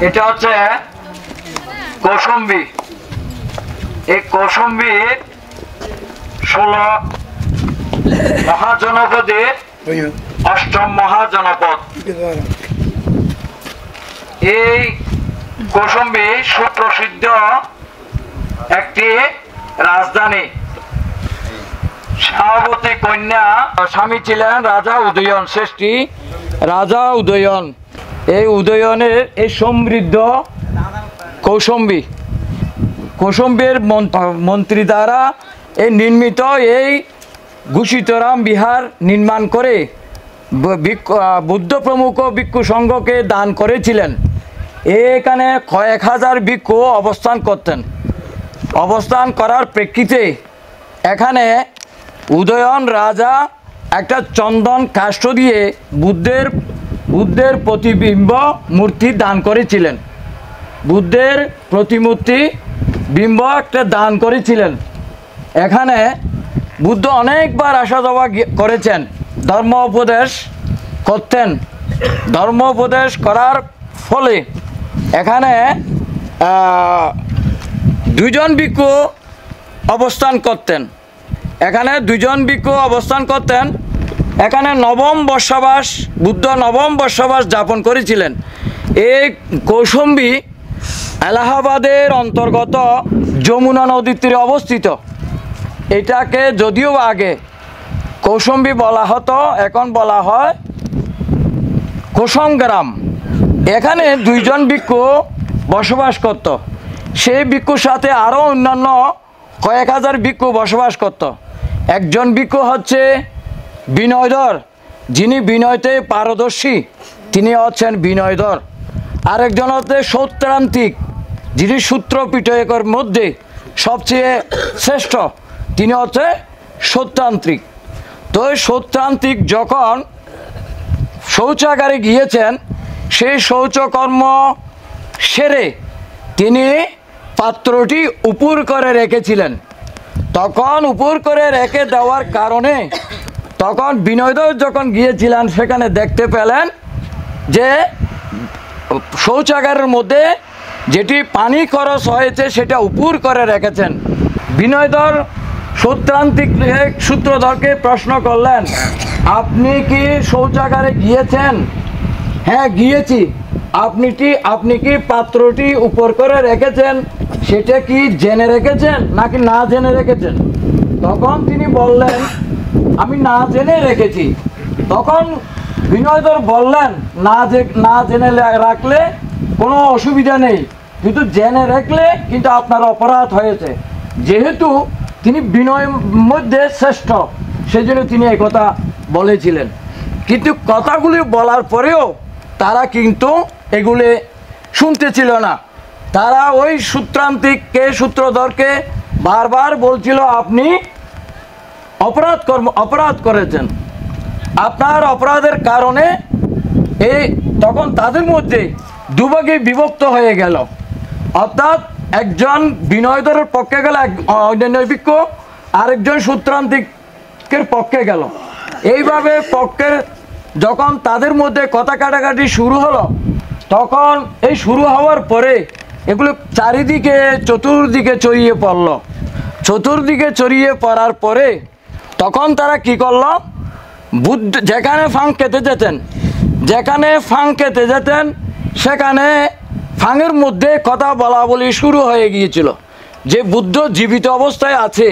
এটা হচ্ছে কৌশম্বী। এই কৌশম্বীর 16 মহাজনপদের 8ম মহাজনপদ। এই কৌশম্বী সুপ্রসিদ্ধ একটি রাজধানী। শাহাবতী কন্যা স্বামী ছিলেন রাজা উদয়ন, শ্রেষ্ঠী রাজা উদয়ন। এই উদয়নের এই সমৃদ্ধ কৌশম্বীর মন্ত্রী দ্বারা এই নির্মিত এই ঘোষিতরাম বিহার নির্মাণ করে বুদ্ধ প্রমুখ ভিক্ষু সংঘকে দান করেছিলেন। এখানে কয়েক হাজার ভিক্ষু অবস্থান করতেন। অবস্থান করার প্রেক্ষিতে এখানে উদয়ন রাজা একটা চন্দন কাষ্ঠ দিয়ে বুদ্ধের প্রতিবিম্ব মূর্তি দান করেছিলেন। বুদ্ধের প্রতিমূর্তি বিম্ব একটা দান করেছিলেন। এখানে বুদ্ধ অনেকবার আসা যাওয়া করেছেন, ধর্ম উপদেশ করতেন। ধর্ম উপদেশ করার ফলে এখানে 2 জন ভিক্ষু অবস্থান করতেন। এখানে বুদ্ধ নবম বর্ষবাস যাপন করেছিলেন। এই কৌশম্বী এলাহাবাদের অন্তর্গত যমুনা নদীর তীরে অবস্থিত। এটাকে যদিও আগে কৌশম্বী বলা হতো, এখন বলা হয় কুসুমগ্রাম। এখানে 2 জন ভিক্ষু বসবাস করত। সেই ভিক্ষুর সাথে আরও অন্যান্য কয়েক হাজার ভিক্ষু বসবাস করত। একজন ভিক্ষু হচ্ছে বিনয়ধর, যিনি বিনয়তে পারদর্শী, তিনি হচ্ছেন বিনয়ধর। আরেকজন হচ্ছে সৌত্রান্তিক, যিনি সূত্র পিটকের মধ্যে সবচেয়ে শ্রেষ্ঠ, তিনি হচ্ছে সৌত্রান্তিক। তো এই সৌত্রান্তিক যখন শৌচাগারে গিয়েছেন, সেই শৌচকর্ম সেরে তিনি পাত্রটি উপর করে রেখেছিলেন। তখন উপর করে রেখে দেওয়ার কারণে তখন বিনয়ধর যখন গিয়েছিলেন, সেখানে দেখতে পেলেন যে শৌচাগারের মধ্যে যেটি পানি খরচ হয়েছে সেটা উপর করে রেখেছেন। বিনয়ধর সূত্রধরকে প্রশ্ন করলেন, আপনি কি শৌচাগারে গিয়েছেন? হ্যাঁ, গিয়েছি। আপনি কি পাত্রটি উপর করে রেখেছেন, সেটা কি জেনে রেখেছেন নাকি না জেনে রেখেছেন? তখন তিনি বললেন, আমি না জেনে রেখেছি। তখন বিনয়ধর বললেন, না জেনে রাখলে কোনো অসুবিধা নেই, কিন্তু জেনে রাখলে কিন্তু আপনার অপরাধ হয়েছে। যেহেতু তিনি বিনয়ের মধ্যে শ্রেষ্ঠ, সেজন্য তিনি এই কথা বলেছিলেন। কিন্তু কথাগুলি বলার পরেও তারা কিন্তু এগুলি শুনতেছিল না। তারা ওই সূত্রধরকে বারবার বলছিল, আপনি অপরাধ করেছেন, আপনার অপরাধের কারণে তখন তাদের মধ্যে দুভাগে বিভক্ত হয়ে গেল। অর্থাৎ একজন বিনয়ধরের পক্ষে গেল, অন্যান্য ভিক্ষু আরেকজন সূত্রান্তিকের পক্ষে গেল। এইভাবে যখন তাদের মধ্যে কথা কাটাকাটি শুরু হলো, তখন এই শুরু হওয়ার পরে এগুলো চতুর্দিকে ছড়িয়ে পড়ার পরে তখন তারা কি করলো, বুদ্ধ যেখানে ফাঁক খেতে যেতেন সেখানে ফাঁকের মধ্যে কথা বলা বলি শুরু হয়ে গিয়েছিল যে বুদ্ধ জীবিত অবস্থায় আছে।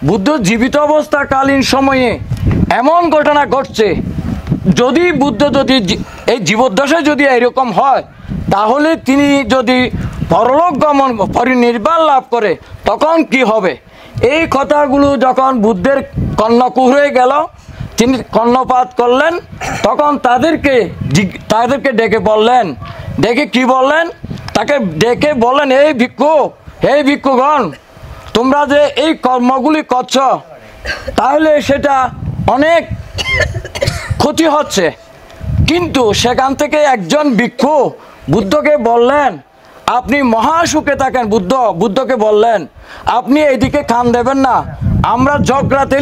বুদ্ধ জীবিত অবস্থাকালীন সময়ে এমন ঘটনা ঘটছে, বুদ্ধ যদি এই জীবদ্দশায় যদি এরকম হয়, তাহলে তিনি যদি পরলোক গমন পরিনির্বাণ লাভ করে তখন কি হবে? এই কথাগুলো যখন বুদ্ধের কর্ণকুহরে গেল, তিনি কর্ণপাত করলেন। তখন তাদেরকে ডেকে কি বললেন? তাকে ডেকে বললেন, হে ভিক্ষুগণ, তোমরা যে এই কর্মগুলি করছ, তাহলে সেটা অনেক ক্ষতি হচ্ছে। কিন্তু সেখান থেকে একজন ভিক্ষু বুদ্ধকে বললেন, আপনি মহাসুখে থাকেন। বুদ্ধকে বললেন, আপনি এইদিকে কান দেবেন না, আমরা ঝগড়াতে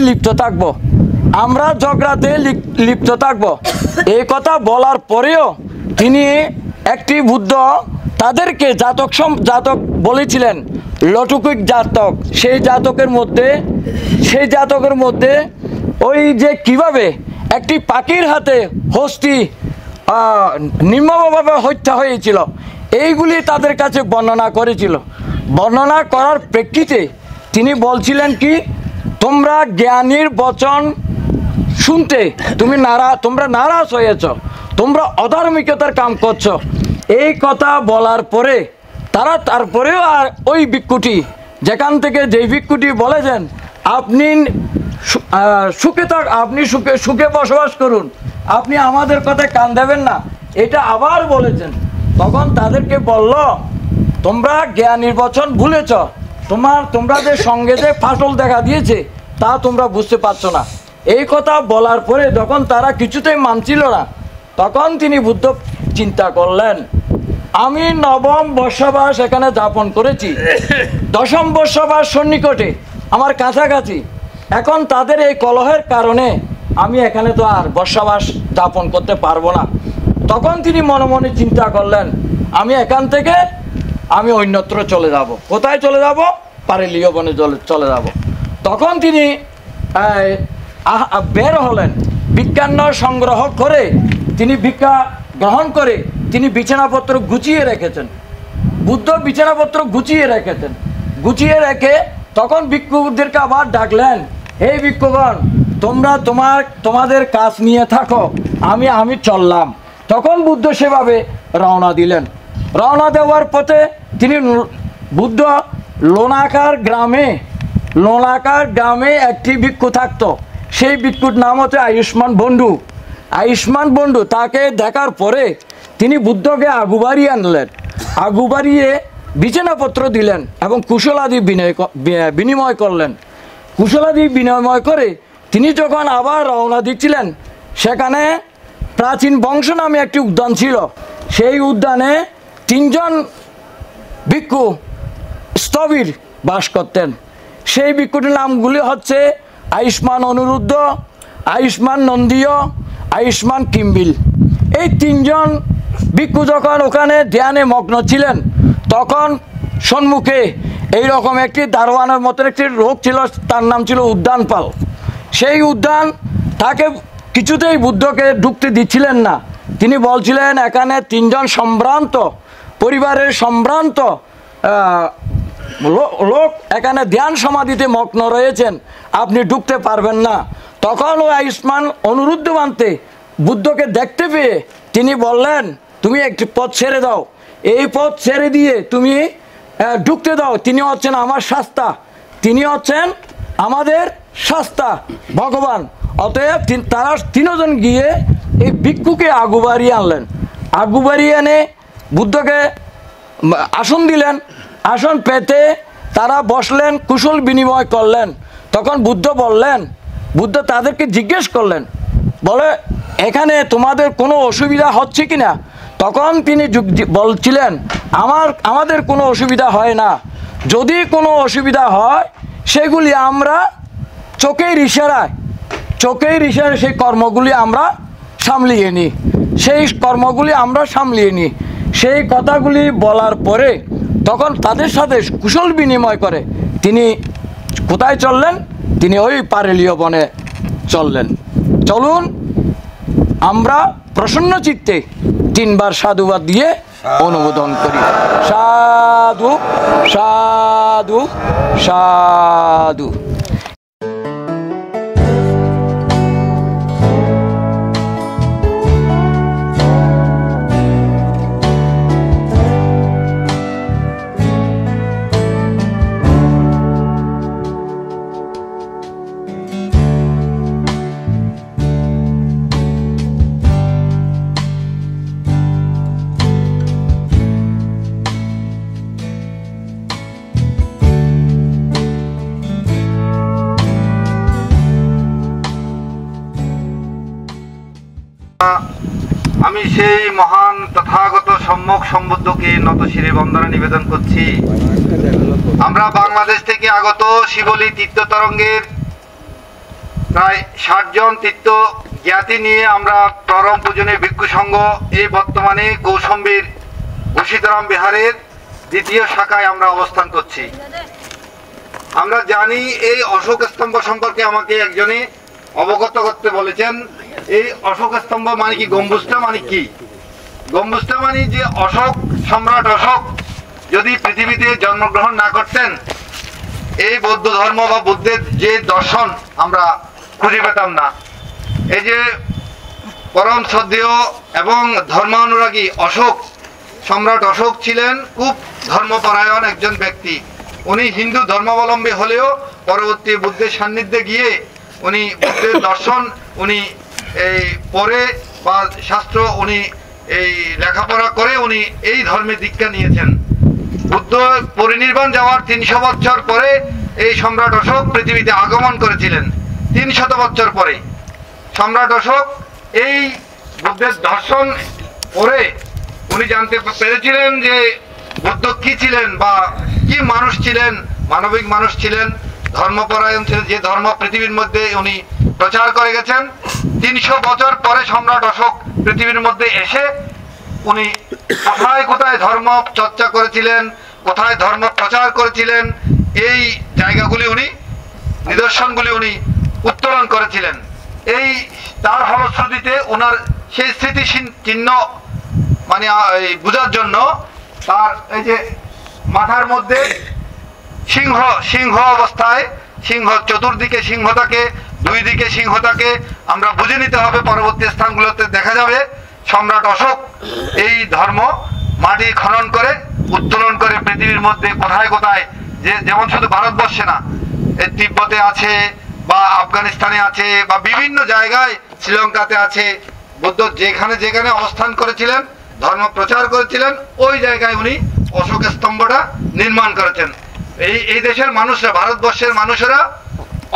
লিপ্ত থাকবো। এই কথা বলার পরেও তিনি একটি বুদ্ধ তাদেরকে জাতক বলেছিলেন, লটুকিক জাতক। সেই জাতকের মধ্যে ওই যে কিভাবে একটি পাখির হাতে হস্তি নির্মমভাবে হত্যা হয়েছিল, এইগুলি তাদের কাছে বর্ণনা করেছিল। বর্ণনা করার প্রেক্ষিতে তিনি বলছিলেন কি, তোমরা জ্ঞানীর বচন শুনতে তোমরা নারাজ হয়েছ, তোমরা অধার্মিকতার কাম করছো। এই কথা বলার পরে তারপরেও আর ওই ভিক্ষুটি যেই ভিক্ষুটি বলেছেন আপনি সুখে বসবাস করুন, আপনি আমাদের কথায় কান দেবেন না, এটা আবার বলেছেন। তখন তাদেরকে বলল, তোমরা জ্ঞানীর বচন ভুলেছ, তোমরা যে সঙ্গে যে ফাটল দেখা দিয়েছে তা তোমরা বুঝতে পারছো না। এই কথা বলার পরে যখন তারা কিছুতেই মানছিল না, তখন তিনি বুদ্ধ চিন্তা করলেন, আমি 9ম বর্ষবাস এখানে যাপন করেছি, 10ম বর্ষবাস সন্নিকটে আমার কাছাকাছি। এখন তাদের এই কলহের কারণে আমি এখানে তো আর বর্ষবাস যাপন করতে পারবো না। তখন তিনি মনে মনে চিন্তা করলেন, আমি এখান থেকে অন্যত্র চলে যাব। কোথায় চলে যাব? পারেলীয় বনে চলে যাব। তখন তিনি বের হলেন, ভিক্ষান্ন সংগ্রহ করে তিনি ভিক্ষা গ্রহণ করে তিনি বিছানাপত্র গুছিয়ে রেখেছেন। বুদ্ধ বিছানাপত্র গুছিয়ে রেখে তখন ভিক্ষুকদেরকে আবার ডাকলেন, হে ভিক্ষুগণ, তোমরা তোমাদের কাজ নিয়ে থাকো, আমি চললাম। তখন বুদ্ধ সেভাবে রওনা দিলেন। রওনা দেওয়ার পথে বুদ্ধ লোনাকার গ্রামে একটি ভিক্ষু থাকতো। সেই ভিক্ষুর নাম হচ্ছে আয়ুষ্মান বন্ধু। তাকে দেখার পরে তিনি বুদ্ধকে আগু বাড়িয়ে আনলেন, আগু বাড়িয়ে বিছানাপত্র দিলেন এবং কুশলাদি বিনিময় করলেন। কুশলাদি বিনিময় করে তিনি যখন আবার রওনা দিচ্ছিলেন, সেখানে প্রাচীন বংশ নামে একটি উদ্যান ছিল। সেই উদ্যানে 3 জন ভিক্ষু স্থবির বাস করতেন। সেই ভিক্ষুটির নামগুলি হচ্ছে আয়ুষ্মান অনিরুদ্ধ, আয়ুষ্মান নন্দীয়, আয়ুষ্মান কিম্বিল। এই 3 জন ভিক্ষু যখন ওখানে ধ্যানে মগ্ন ছিলেন, তখন সম্মুখে এইরকম একটি দারোয়ানের মতন একটি লোক ছিল, তার নাম ছিল উদ্যানপাল। সেই উদ্যান তাকে কিছুতেই বুদ্ধকে ঢুকতে দিচ্ছিলেন না। তিনি বলছিলেন, এখানে 3 জন পরিবারের সম্ভ্রান্ত লোক এখানে ধ্যান সমাধিতে মগ্ন রয়েছেন, আপনি ঢুকতে পারবেন না। তখন ওই আয়ুষ্মান অনুরুদ্ধ বানতে বুদ্ধকে দেখতে পেয়ে তিনি বললেন, তুমি একটি পথ ছেড়ে দাও, এই পথ ছেড়ে দিয়ে তুমি ঢুকতে দাও। তিনি হচ্ছেন আমার শাস্তা, তিনি হচ্ছেন আমাদের শাস্তা ভগবান। অতএব তারা 3 জন গিয়ে এই ভিক্ষুকে আগু বাড়িয়ে আনলেন। আগু বাড়িয়ে এনে বুদ্ধকে আসন দিলেন। আসন পেতে তারা বসলেন, কুশল বিনিময় করলেন। তখন বুদ্ধ তাদেরকে জিজ্ঞেস করলেন, বলে, এখানে তোমাদের কোনো অসুবিধা হচ্ছে কি না? তখন তিনি বলছিলেন, আমাদের কোনো অসুবিধা হয় না। যদি কোনো অসুবিধা হয় সেগুলি আমরা চোখের ইশারায় সেই কর্মগুলি আমরা সামলিয়ে নিই। সেই কথাগুলি বলার পরে তখন তাদের সাথে কুশল বিনিময় করে তিনি কোথায় চললেন? তিনি ওই পারেলীয় বনে চললেন। চলুন আমরা প্রসন্ন চিত্তে 3 বার সাধুবাদ দিয়ে অনুমোদন করি। সাধু সাধু সাধু। আমি সেই মহান তথাগত সম্যক সম্বুদ্ধকে নতশিরে বন্দনা নিবেদন করছি। আমরা বাংলাদেশ থেকে আগত শিবলী তীর্থ তরঙ্গের প্রায় 60 জন তীর্থ জ্ঞাতি নিয়ে আমরা পরম পূজনীয় ভিক্ষু সংঘ এই বর্তমানে কৌশম্বীর ঘোষিতরাম বিহারের দ্বিতীয় শাখায় আমরা অবস্থান করছি। আমরা জানি এই অশোক স্তম্ভ সম্পর্কে আমাকে একজনে অবগত করতে বলেছেন। এই অশোক স্তম্ভ মানে কি, গম্বুজটা মানে কি? গম্বুজটা মানে যে অশোক, সম্রাট অশোক যদি পৃথিবীতে জন্মগ্রহণ না করতেন, এই বৌদ্ধ ধর্ম বা বুদ্ধের যে দর্শন আমরা খুঁজে পেতাম না। এই যে পরম শ্রদ্ধেয় এবং ধর্মানুরাগী অশোক, সম্রাট অশোক ছিলেন খুব ধর্মপরায়ণ একজন ব্যক্তি। উনি হিন্দু ধর্মাবলম্বী হলেও পরবর্তী বুদ্ধের সান্নিধ্যে গিয়ে উনি বুদ্ধের দর্শন উনি এই পড়ে বা শাস্ত্র উনি এই লেখাপড়া করে উনি এই ধর্মে দীক্ষা নিয়েছেন। বুদ্ধ পরিনির্বাণ যাওয়ার 300 বছর পরে এই সম্রাট অশোক পৃথিবীতে আগমন করেছিলেন। 300 বছর পরে সম্রাট অশোক এই বুদ্ধের দর্শন পড়ে উনি জানতে পেরেছিলেন যে বুদ্ধ কি ছিলেন বা কি মানুষ ছিলেন, মানবিক মানুষ ছিলেন, ধর্মপরায়ণ ছিলেন, যে ধর্ম পৃথিবীর মধ্যে উনি প্রচার করে গেছেন। 300 বছর পরে সম্রাট অশোক পৃথিবীর মধ্যে এসে উনি কোথায় কোথায় ধর্ম চর্চা করেছিলেন, কোথায় ধর্ম প্রচার করেছিলেন, এই জায়গাগুলি উনি, নিদর্শনগুলি উনি উত্তোলন করেছিলেন। এই তার ফলশ্রুতিতে ওনার সেই স্মৃতি চিহ্ন মানে বোঝার জন্য তার এই যে মাথার মধ্যে সিংহ অবস্থায়, সিংহ চতুর্দিকে সিংহ থাকে, দুই দিকে সিংহ থাকে, আমরা বুঝে নিতে হবে। পরবর্তী স্থানগুলোতে দেখা যাবে সম্রাট অশোক এই ধর্ম মাটি খনন করে উত্তোলন করে পৃথিবীর মধ্যে কোথায় কোথায়, যেমন শুধু ভারতবর্ষে না, তিব্বতে আছে বা আফগানিস্তানে আছে বা বিভিন্ন জায়গায়, শ্রীলঙ্কাতে আছে। বুদ্ধ যেখানে যেখানে অবস্থান করেছিলেন, ধর্ম প্রচার করেছিলেন, ওই জায়গায় উনি অশোক স্তম্ভটা নির্মাণ করেছেন। এই দেশের মানুষরা, ভারতবর্ষের মানুষেরা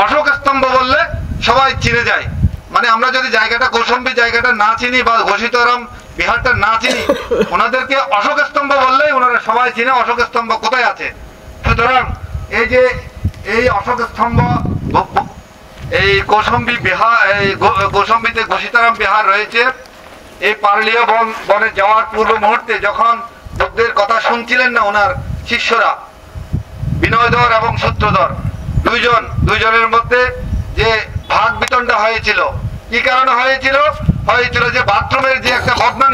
অশোক স্তম্ভ বললে সবাই চিনে যায়। মানে আমরা যদি জায়গাটা, কৌশম্বী জায়গাটা না চিনি বা ঘোষিতরাম বিহারটা না চিনি, ওনাদেরকে অশোক স্তম্ভ বললেই ওনারা সবাই চিনে অশোক স্তম্ভ কোথায় আছে। সুতরাং এই যে এই অশোক স্তম্ভ এই কৌশম্বী বিহার, এই কৌশম্বীতে ঘোষিতরাম বিহার রয়েছে। এই পারলীয় বনে যাওয়ার পূর্ব মুহূর্তে যখন বুদ্ধের কথা শুনছিলেন না ওনার শিষ্যরা, বিনয়ধর এবং সূত্রধর দুইজনের মধ্যে যে ভাগ বিতণ্ডা হয়েছিল, কি কারণে হয়েছিল? যে বাথরুমের যে একটা বদনা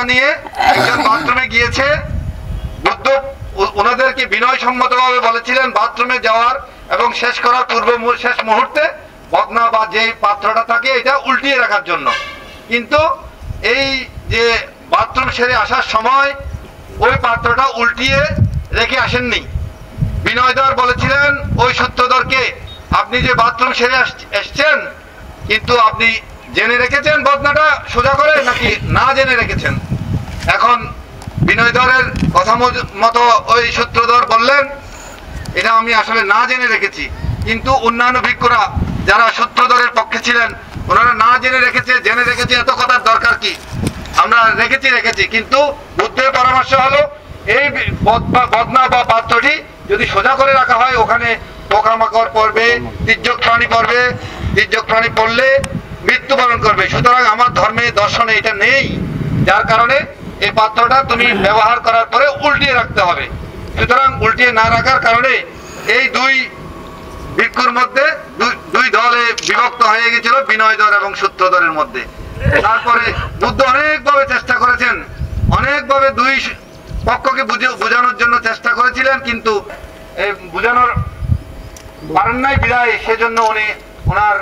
নিয়ে একজন বাথরুমে গিয়েছে। বুদ্ধ ওনাদেরকে বিনয় সম্মতভাবে বলেছিলেন বাথরুমে যাওয়ার এবং শেষ করার শেষ মুহূর্তে বদনা বা যে পাত্রটা থাকে এটা উল্টিয়ে রাখার জন্য। কিন্তু এই যে বাথরুম সেরে আসার সময় ওই পাত্রটা উল্টিয়ে রেখে আসেননি। বিনয়ধর বলেছিলেন ওই সূত্রধরকে, আপনি যে বাথরুম সেরে এসছেন, কিন্তু আপনি জেনে রেখেছেন বদনাটা সোজা করে নাকি না জেনে রেখেছেন? এখন বিনয়ধরের কথা মতো ওই সূত্রধর বললেন, এটা আমি আসলে না জেনে রেখেছি। কিন্তু অন্যান্য ভিক্ষুরা যারা সূত্রধরের পক্ষে ছিলেন, ওনারা না জেনে রেখেছে, জেনে রেখেছে, এত কথার দরকার কি? আমরা রেখেছি। কিন্তু বুদ্ধের পরামর্শ হলো এই বদনা বা পাত্রটি যদি সোজা করে রাখা হয়, ওখানে পোকামাকড় পড়বে, তির্যক প্রাণী পড়লে মৃত্যুবরণ করবে। সুতরাং আমার ধর্মে দর্শনে এটা নেই, যার কারণে এই পাত্রটা তুমি ব্যবহার করার পরে উল্টিয়ে রাখতে হবে। সুতরাং উল্টিয়ে না রাখার কারণে এই দুই ভিক্ষুর মধ্যে দুই দলে বিভক্ত হয়ে গেছিল, বিনয়ধর এবং সূত্রধরের মধ্যে। তারপরে বুদ্ধ অনেকভাবে চেষ্টা করেছেন, অনেকভাবে দুই পক্ষকে বোঝানোর জন্য চেষ্টা করেছিলেন, কিন্তু বোঝানোর পারেন নাই বিদায়। সেজন্য উনি ওনার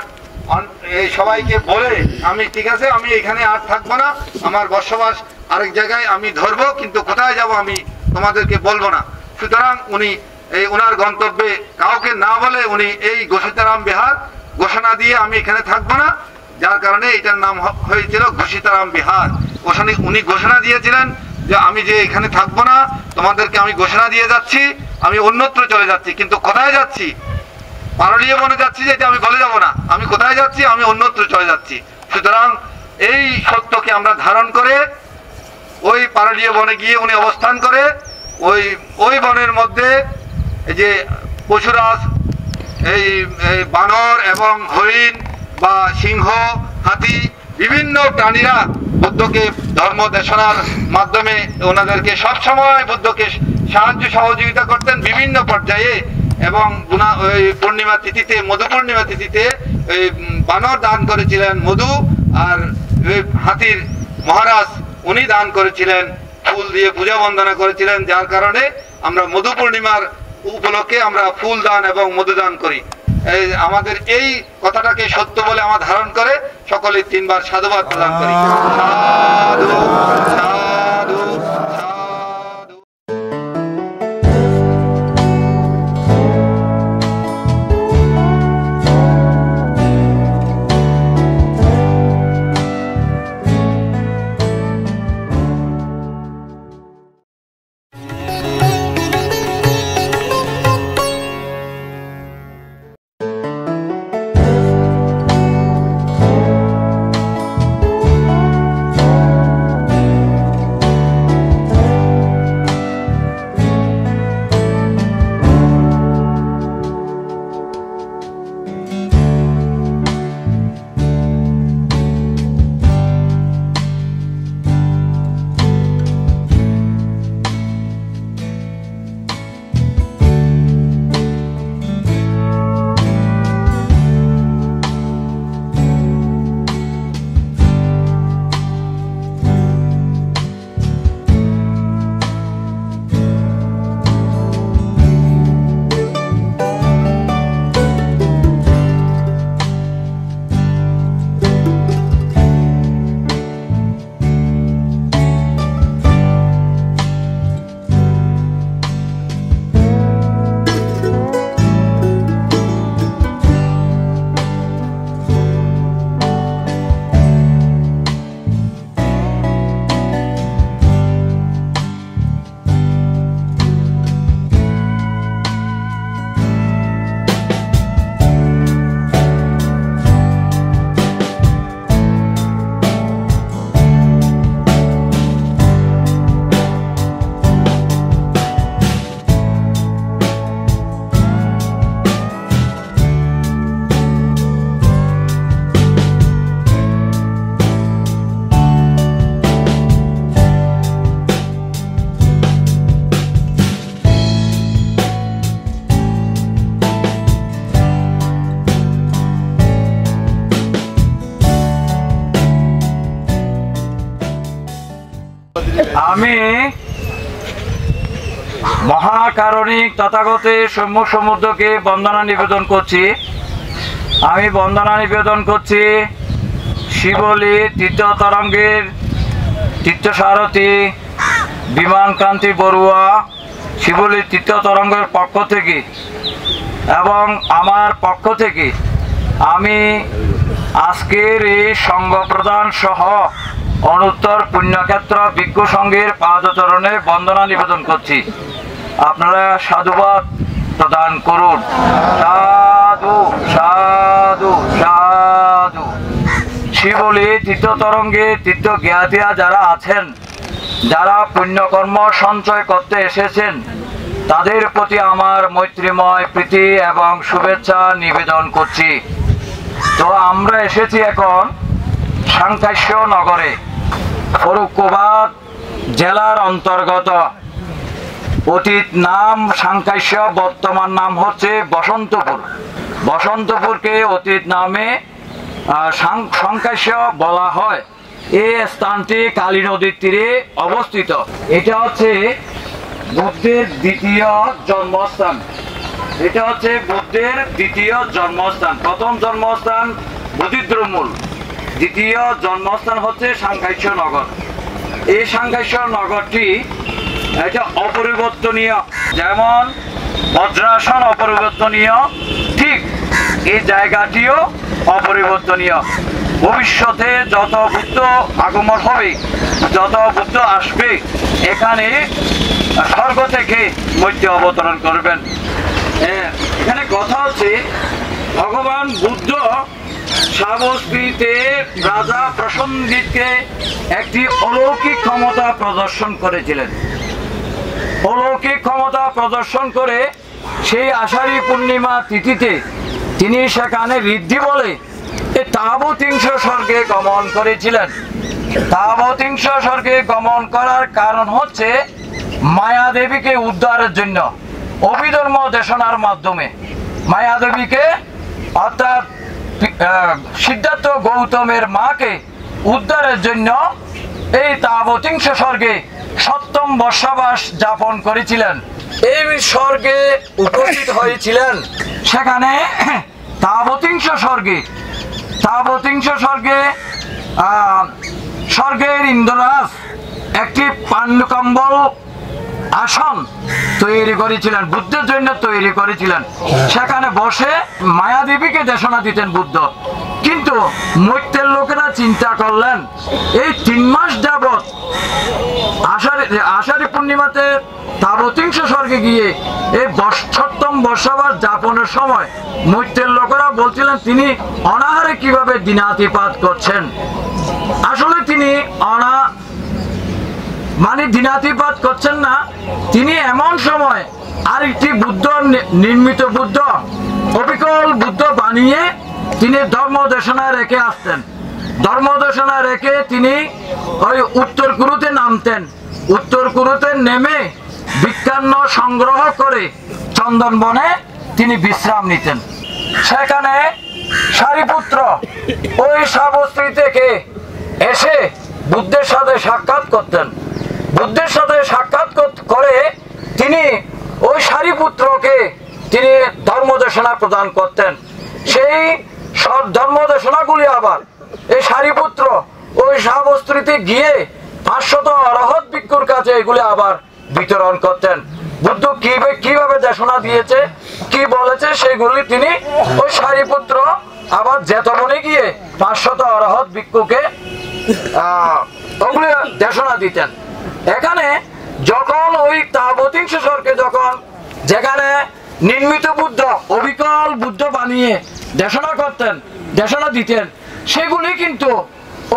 এই সবাইকে বলে, আমি ঠিক আছে, আমি এখানে আর থাকবো না, আমার বসবাস আরেক জায়গায় আমি ধরবো, কিন্তু কোথায় যাব আমি তোমাদেরকে বলবো না। সুতরাং উনি এই ওনার গন্তব্যে কাউকে না বলে উনি এই ঘোষিতরাম বিহার ঘোষণা দিয়ে আমি এখানে থাকবো না, যার কারণে এটার নাম হয়েছিল ঘোষিতরাম বিহার। উনি ঘোষণা দিয়েছিলেন যে আমি যে এখানে থাকবো না, তোমাদেরকে আমি ঘোষণা দিয়ে যাচ্ছি, আমি অন্যত্র চলে যাচ্ছি। কিন্তু কোথায় যাচ্ছি? পারলীয় বনে যাচ্ছি, যেটা আমি বলে যাব না। আমি কোথায় যাচ্ছি? আমি অন্যত্র চলে যাচ্ছি। সুতরাং এই সত্যকে আমরা ধারণ করে ওই পারলীয় বনে গিয়ে উনি অবস্থান করে ওই বনের মধ্যে এই যে পশুরাজ, এই বানর এবং হরিণ বা সিংহ হাতি, বিভিন্ন প্রাণীরা বুদ্ধকে ধর্ম দেশনার মাধ্যমে ওনাদেরকে সবসময় বুদ্ধকে সাহায্য সহযোগিতা করতেন বিভিন্ন পর্যায়ে। এবং পূর্ণিমা তিথিতে, মধু পূর্ণিমা তিথিতে বানর দান করেছিলেন মধু, আর হাতির মহারাজ উনি দান করেছিলেন, ফুল দিয়ে পূজা বন্দনা করেছিলেন, যার কারণে আমরা মধু পূর্ণিমার উপলক্ষে আমরা ফুল দান এবং মধু দান করি। আমাদের এই কথাটাকে সত্য বলে আমার ধারণ করে সকলে 3 বার সাধুবাদ প্রদান করি। সাধু সাধু সাধু। আমি মহাকারণিক তথাগতের সম্মুখ সমুদ্রকে বন্দনা নিবেদন করছি। আমি বন্দনা নিবেদন করছি শিবলী তীর্থ তরঙ্গের তীর্থসারথী বিমানকান্তি বড়ুয়া শিবলী তীর্থ তরঙ্গের পক্ষ থেকে এবং আমার পক্ষ থেকে আমি আজকের এই সংঘ প্রদান সহ অনুত্তর পুণ্যক্ষেত্র ভিক্ষু সংঘের পাদচরণে বন্দনা নিবেদন করছি। আপনারা সাধুবাদ প্রদান করুন। সাধু সাধু সাধু। শিবলী তীর্থ তরঙ্গে তীর্থ জ্ঞাতিয়া যারা আছেন, যারা পুণ্যকর্ম সঞ্চয় করতে এসেছেন, তাদের প্রতি আমার মৈত্রীময় প্রীতি এবং শুভেচ্ছা নিবেদন করছি। তো আমরা এসেছি এখন সাংকাশ্য নগরে, ফরুখাবাদ জেলার অন্তর্গত। অতীত নাম সাংকাশ্য, বর্তমান নাম হচ্ছে বসন্তপুর। বসন্তপুরকে অতীত নামে সাংকাশ্য বলা হয়। এই স্থানটি কালী নদীর তীরে অবস্থিত। এটা হচ্ছে বুদ্ধের দ্বিতীয় জন্মস্থান। এটা হচ্ছে বুদ্ধের দ্বিতীয় জন্মস্থান। প্রথম জন্মস্থান বোধিদ্রমূল, দ্বিতীয় জন্মস্থান হচ্ছে সাংকাশ্য নগর। এই সাংকাশ্য নগরটি এটা অপরিবর্তনীয়, যেমন বজ্রাসন অপরিবর্তনীয়, ঠিক এই জায়গাটিও অপরিবর্তনীয়। ভবিষ্যতে যত বুদ্ধ আগমন হবে, যত বুদ্ধ আসবে, এখানে স্বর্গ থেকে মধ্যে অবতরণ করবেন। এখানে কথা হচ্ছে ভগবান বুদ্ধ সাবস্তিতে রাজা প্রসেনজিৎকে একটি অলৌকিক ক্ষমতা প্রদর্শন করেছিলেন। অলৌকিক ক্ষমতা প্রদর্শন করে সেই আষাঢ়ী পূর্ণিমা তিথিতে তিনি সেখানে ঋদ্ধি বলে এই তাবতিংশ স্বর্গে গমন করেছিলেন। তাবতিংশ স্বর্গে গমন করার কারণ হচ্ছে মায়াদেবীকে উদ্ধারের জন্য অভিধর্ম দেশনার মাধ্যমে মায়াদেবীকে অর্থাৎ সিদ্ধার্থ গৌতমের মাকে উদ্ধারের জন্য এই তাবতিংশ স্বর্গে সপ্তম বর্ষাবাস যাপন করেছিলেন। এই স্বর্গে উপস্থিত হয়েছিলেন। সেখানে তাবতিংশ স্বর্গে স্বর্গের ইন্দ্ররাজ একটি পাণ্ডুকম্বল আসন তৈরি করেছিলেন, বুদ্ধের জন্য তৈরি করেছিলেন। সেখানে বসে মায়াদেবীকে দেশনা দিতেন বুদ্ধ। কিন্তু মৈত্রের লোকেরা চিন্তা করলেন এই 3 মাস যাবৎ আষাঢ়ী পূর্ণিমাতে তাবতিংশ স্বর্গে গিয়ে এই সপ্তম বর্ষাবাস যাপনের সময় মৈত্রের লোকেরা বলছিলেন তিনি অনাহারে কিভাবে দিনাতিপাত করছেন। আসলে তিনি দিনাতিপাত করছেন না, তিনি এমন সময় আরেকটি বুদ্ধ নির্মিত বুদ্ধ অবিকল বুদ্ধ বানিয়ে তিনি ধর্ম দেশনায় রেখে আসতেন। ধর্ম দেশনায় রেখে তিনি ওই উত্তর কুরুতে নামতেন। উত্তর কুরুতে নেমে ভিক্ষান্ন সংগ্রহ করে চন্দন বনে তিনি বিশ্রাম নিতেন। সেখানে সারিপুত্র ওই সাবস্ত্রী থেকে এসে বুদ্ধের সাথে সাক্ষাৎ করতেন। বুদ্ধের সাথে সাক্ষাৎ করে তিনি ওই সারিপুত্রকে তিনি ধর্মদেশনা প্রদান করতেন। সেই সব ধর্মদেশনাগুলি আবার এই সারিপুত্র ওই সাবস্ত্রীতে গিয়ে 500 অরহত ভিক্ষুর কাছে এগুলি আবার বিতরণ করতেন। বুদ্ধ কিভাবে দেশনা দিয়েছে, কি বলেছে, সেগুলি তিনি ওই সারিপুত্র আবার জেতবনে গিয়ে 500 অরহত ভিক্ষুকে ওগুলি দেশনা দিতেন। এখানে যখন ওই তাবতিংশ স্বর্গে যেখানে নির্মিত বুদ্ধ অবিকল বুদ্ধ বানিয়ে দেশনা করতেন, দেশনা দিতেন, সেগুলি কিন্তু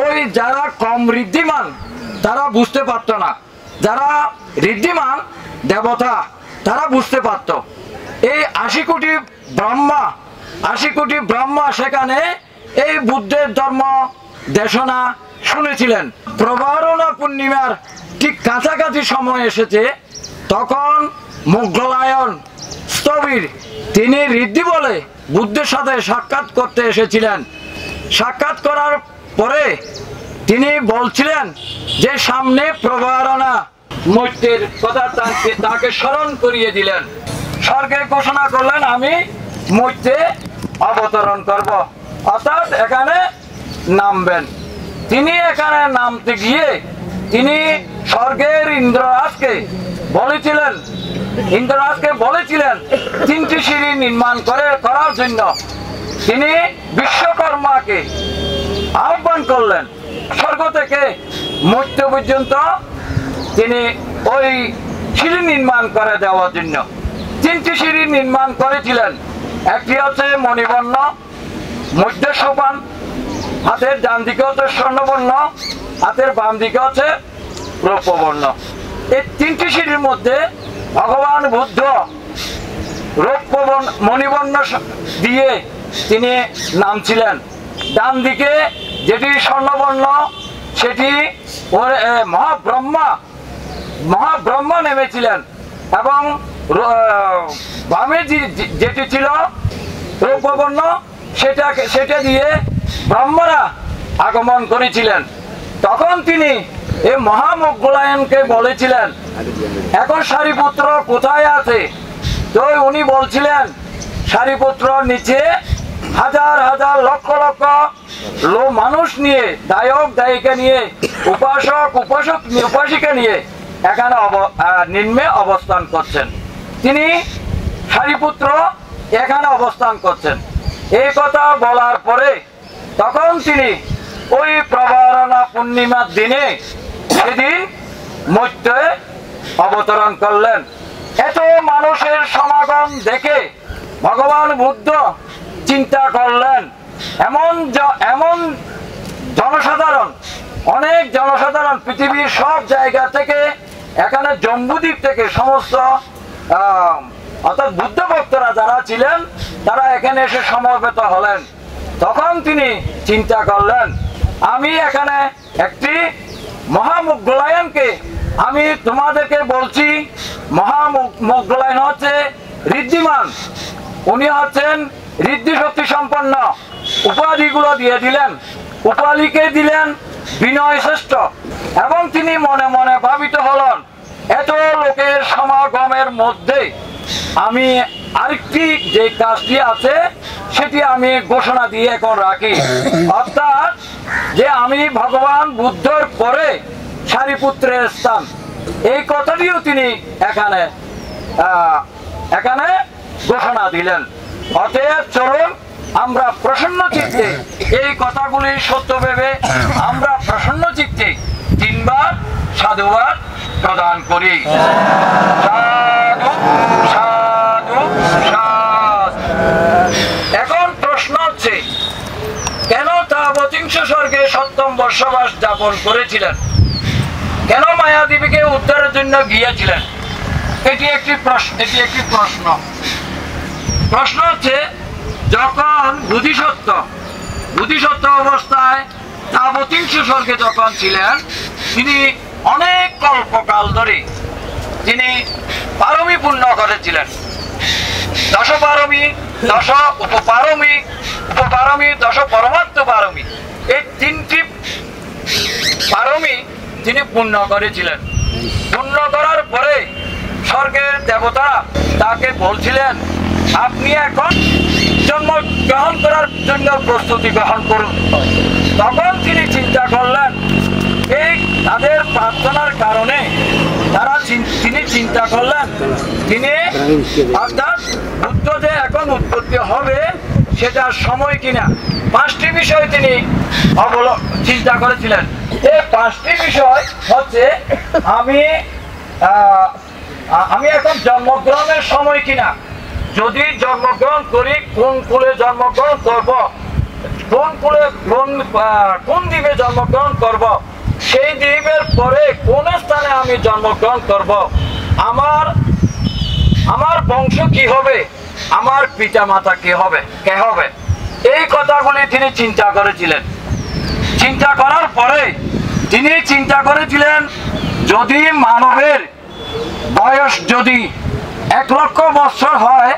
ওই যারা কম ঋদ্ধিমান তারা বুঝতে পারত না। যারা ঋদ্ধিমান দেবতা তারা বুঝতে পারত। এই 80 কোটি ব্রহ্মা সেখানে এই বুদ্ধের ধর্ম দেশনা শুনেছিলেন। প্রবারণা পূর্ণিমার ঠিক কাছাকাছি সময় এসেছে, তখন মোগলায়ন স্থবির তিনি ঋদ্ধি বলে বুদ্ধের সাথে সাক্ষাৎ করতে এসেছিলেন। সাক্ষাৎ করার পরে তিনি বলছিলেন যে সামনে প্রবারণা মৈত্রের কথা তাকে স্মরণ করিয়ে দিলেন। স্বর্গে ঘোষণা করলেন আমি মৈত্রে অবতরণ করব, অর্থাৎ এখানে নামবেন। তিনি এখানে নামতে গিয়ে তিনি স্বর্গের ইন্দ্ররাজকে বলেছিলেন 3টি সিঁড়ি নির্মাণ করার জন্য। তিনি বিশ্বকর্মাকে আহ্বান করলেন স্বর্গ থেকে মর্ত্য পর্যন্ত তিনি ওই সিঁড়ি নির্মাণ করে দেওয়ার জন্য। 3টি সিঁড়ি নির্মাণ করেছিলেন। একটি হচ্ছে মণিবর্ণ, মধ্য সোপান, হাতের ডান দিকে হচ্ছে স্বর্ণবর্ণ, হাতের বাম দিকে হচ্ছে রৌপ্যবর্ণ। এই 3টি সিঁড়ির মধ্যে ভগবান বুদ্ধ মণিবর্ণ দিয়ে তিনি নামছিলেন। ডান দিকে যেটি স্বর্ণবর্ণ সেটি মহাব্রহ্মা নেমেছিলেন, এবং বামে যেটি ছিল রৌপ্যবর্ণ সেটা দিয়ে ব্রহ্মরা আগমন করেছিলেন। তখন তিনি এই মহামোগলায়নকে বলেছিলেন এখন সারিপুত্র কোথায় আছে। তো উনি বলছিলেন সারিপুত্র নিচে হাজার হাজার লক্ষ লক্ষ মানুষ নিয়ে, দায়ক দায়িকা নিয়ে, উপাসিকা নিয়ে এখানে নিম্নে অবস্থান করছেন। তিনি সারিপুত্র এখানে অবস্থান করছেন। এই কথা বলার পরে তখন তিনি ওই প্রবারণা পূর্ণিমার দিনে সেদিন মর্ত্যে অবতরণ করলেন। এত মানুষের সমাগম দেখে ভগবান বুদ্ধ চিন্তা করলেন এমন জনসাধারণ, অনেক জনসাধারণ পৃথিবীর সব জায়গা থেকে, এখানে জম্বুদ্বীপ থেকে সমস্ত অর্থাৎ বুদ্ধ ভক্তরা যারা ছিলেন তারা এখানে এসে সমবেত হলেন। তখন তিনি চিন্তা করলেন, আমি এখানে একটি মহামোগলায়নকে আমি তোমাদেরকে বলছি। মহামোগলায়ন হচ্ছে ঋদ্ধিমান, উনি হচ্ছেন ঋদ্ধি শক্তি সম্পন্ন। উপাধিগুলো দিয়ে দিলেন, উপাধিকে দিলেন বিনয় শ্রেষ্ঠ, এবং তিনি মনে মনে ভাবিত হলেন, এত লোকের সমাগমের মধ্যে আমি আরেকটি যে কাজটি আছে সেটি আমি ঘোষণা দিয়ে এখন রাখি, অর্থাৎ যে আমি ভগবান বুদ্ধর পরে সারিপুত্রের স্থান, এই কথাটিও তিনি এখানে ঘোষণা দিলেন। অতএব চলুন আমরা প্রসন্ন চিত্তে এই কথাগুলি সত্য ভেবে আমরা প্রসন্ন চিত্তে 3 বার সাধুবাদ প্রদান করি। সাধু সাধু সাধু। এখন প্রশ্ন হচ্ছে, কেন তাবতিংশ স্বর্গে 7ম বর্ষবাস যাপন করেছিলেন? কেন মায়াদেবীকে উদ্ধারের জন্য গিয়েছিলেন? এটি একটি প্রশ্ন। প্রশ্ন হচ্ছে, যখন বুদ্ধিসত্ত্ব অবস্থায় তাবতিংশ স্বর্গে যখন ছিলেন, তিনি অনেক কল্পকাল ধরে তিনি পারমী পূর্ণ করেছিলেন। 10 পারমী, 10 উপপারমী, 10 পরমাত্ম পারমী, এই 3টি পারমী তিনি পূর্ণ করেছিলেন। পূর্ণ করার পরে স্বর্গের দেবতারা তাকে বলছিলেন, আপনি এখন জন্ম গ্রহণ করার জন্য প্রস্তুতি গ্রহণ করুন। তখন তিনি চিন্তা করলেন, এই তাদের প্রার্থনার কারণে তিনি চিন্তা করলেন, তিনি অর্থাৎ বুদ্ধ যে এখন উৎপত্তি হবে সেটার সময় কিনা 5টি বিষয় তিনি চিন্তা করেছিলেন। এই 5টি বিষয় হচ্ছে, আমি এখন জন্মগ্রহণের সময় কিনা, যদি জন্মগ্রহণ করি কোন কুলে জন্মগ্রহণ করব, কোন দ্বীপে জন্মগ্রহণ করব, সেই দ্বীপের পরে কোন স্থানে আমি জন্মগ্রহণ করব, আমার বংশ কি হবে, আমার পিতা মাতা কে হবে, এই কথাগুলি তিনি চিন্তা করেছিলেন। চিন্তা করার পরে তিনি চিন্তা করেছিলেন, যদি মানবের বয়স যদি 1 লক্ষ বৎসর হয়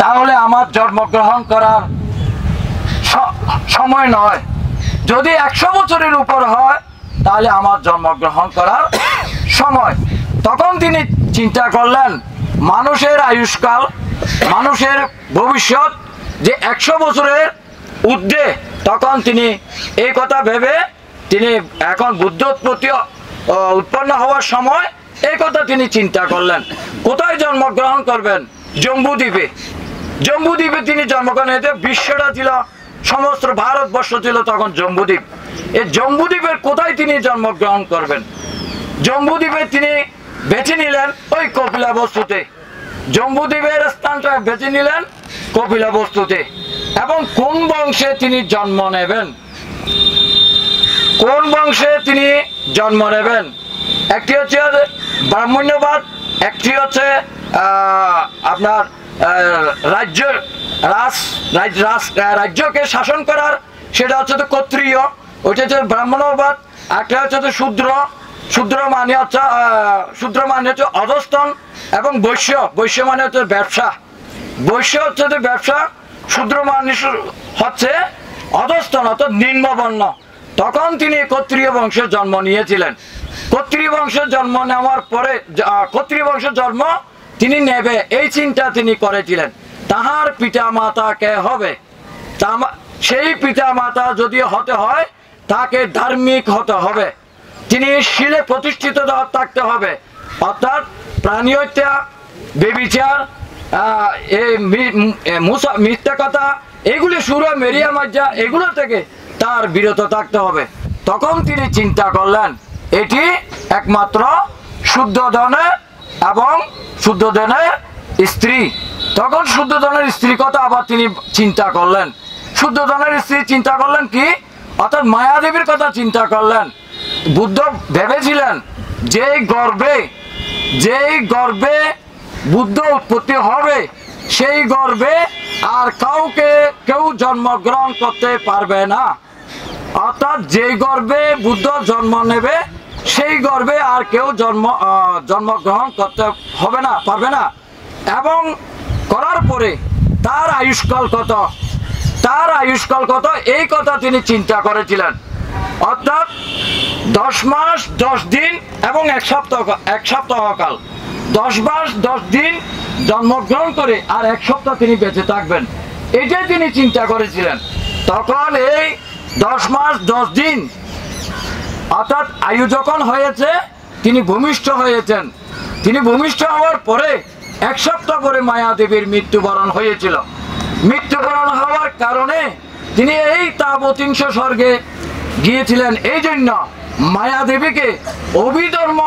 তাহলে আমার জন্মগ্রহণ করার সময় নয়, যদি 100 বছরের উপর হয় তাহলে আমার জন্মগ্রহণ করার সময়। তখন তিনি চিন্তা করলেন, মানুষের আয়ুষ্কাল, মানুষের ভবিষ্যৎ যে 100 বছরের ঊর্ধ্বে। তখন তিনি এই কথা ভেবে তিনি এখন বুদ্ধ উৎপন্ন হওয়ার সময় এই কথা তিনি চিন্তা করলেন। কোথায় জন্মগ্রহণ করবেন? জম্বুদ্বীপে। জম্বুদ্বীপে তিনি জন্মগ্রহণ হয়েছে। বিশ্বটা ছিল, সমস্ত ভারতবর্ষ ছিল তখন জম্বুদ্বীপ। এই জম্বুদ্বীপের কোথায় তিনি জন্মগ্রহণ করবেন? জম্বুদ্বীপে তিনি বেছে নিলেন ওই কপিলাবস্তুতে। জম্বুদ্বীপের স্থানটা বেছে নিলেন কপিলাবস্তুতে। এবং কোন বংশে তিনি জন্ম নেবেন, কোন বংশে তিনি জন্ম নেবেন? একটি হচ্ছে ব্রাহ্মণ্যবাদ, একটি হচ্ছে আপনার রাজ্যকে শাসন করার, সেটা হচ্ছে তো ক্ষত্রিয়, ওইটা হচ্ছে ব্রাহ্মণবাদ। একটা হচ্ছে তো শূদ্র মানে হচ্ছে অধস্তন, এবং বৈশ্য মানে হচ্ছে ব্যবসা। বৈশ্য হচ্ছে যে ব্যবসা, শূদ্র মানে হচ্ছে অধস্তন অর্থাৎ নিম্নবর্ণ। তখন তিনি ক্ষত্রিয় বংশের জন্ম নিয়েছিলেন। ক্ষত্রিয় বংশের জন্ম নেওয়ার পরে ক্ষত্রিয় বংশের জন্ম তিনি নেবে এই চিন্তা তিনি করেছিলেন। তাহার পিতা মাতা কে হবে, সেই পিতা মাতা যদি হতে হয় তাকে ধার্মিক হতে হবে, তিনি শিলে প্রতিষ্ঠিত থাকতে হবে, অর্থাৎ প্রাণী হত্যা, বেবিচার, মিথ্যা কথা, এগুলি সুরা মেরিয়া মাজা, এগুলো থেকে তার বিরত থাকতে হবে। তখন তিনি চিন্তা করলেন, এটি একমাত্র শুদ্ধোধনের এবং শুদ্ধোধনের স্ত্রী। তখন শুদ্ধোধনের স্ত্রী কথা আবার তিনি চিন্তা করলেন। শুদ্ধোধনের স্ত্রী চিন্তা করলেন কি, অর্থাৎ মায়াদেবীর কথা চিন্তা করলেন। বুদ্ধ ভেবেছিলেন যেই গর্ভে বুদ্ধ উৎপত্তি হবে সেই গর্ভে আর কেউ জন্মগ্রহণ করতে পারবে না। অর্থাৎ যে গর্ভে বুদ্ধ জন্ম নেবে সেই গর্ভে আর কেউ জন্মগ্রহণ করতে পারবে না। এবং করার পরে তার আয়ুষ্কাল কত এই কথা তিনি চিন্তা করেছিলেন। অর্থাৎ 10 মাস 10 দিন এবং এক সপ্তাহ কাল, 10 মাস 10 দিন জন্মগ্রহণ করে আর এক সপ্তাহ তিনি বেঁচে থাকবেন, এটাই তিনি চিন্তা করেছিলেন। তখন এই 10 মাস 10 দিন অর্থাৎ আয়ু যখন হয়েছে তিনি ভূমিষ্ঠ হয়েছেন। তিনি ভূমিষ্ঠ হওয়ার পরে এক সপ্তাহ পরে মায়া দেবীর মৃত্যুবরণ হয়েছিল। মৃত্যুবরণ হওয়ার কারণে তিনি এই তাবতিংশ স্বর্গে গিয়েছিলেন। এই জন্য মায়া দেবীকে অভিধর্ম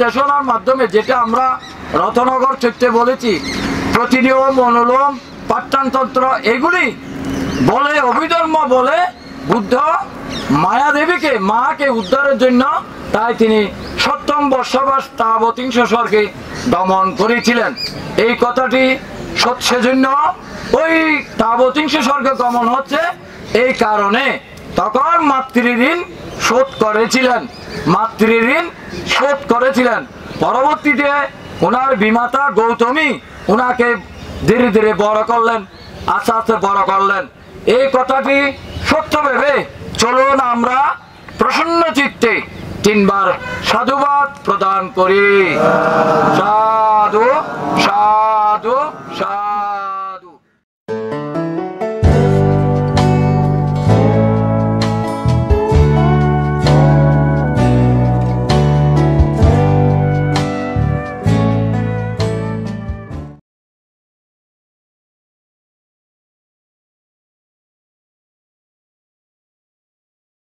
দেশনার মাধ্যমে যেটা আমরা রত্নগর চৈত্যে বলেছি, প্রতিনিয়ম, অনুলোম, পাঠ্যান্তন্ত্র এগুলি বলে অভিধর্ম বলে বুদ্ধ মায়া দেবীকে মাকে উদ্ধারের জন্য তাই তিনি 7ম বর্ষবাস তাবতিংশ স্বর্গে গমন করেছিলেন। এই কথাটি সেজন্য ওই তাবতিংশ স্বর্গে গমন হচ্ছে এই কারণে তখন মাতৃঋণ শোধ করেছিলেন। পরবর্তীতে ওনার বিমাতা গৌতমী ওনাকে ধীরে ধীরে বড় করলেন, আস্তে আস্তে বড় করলেন। এই কথাটি সত্য ভেবে চলুন আমরা প্রসন্ন চিত্তে 3 বার সাধুবাদ প্রদান করি। সাধু।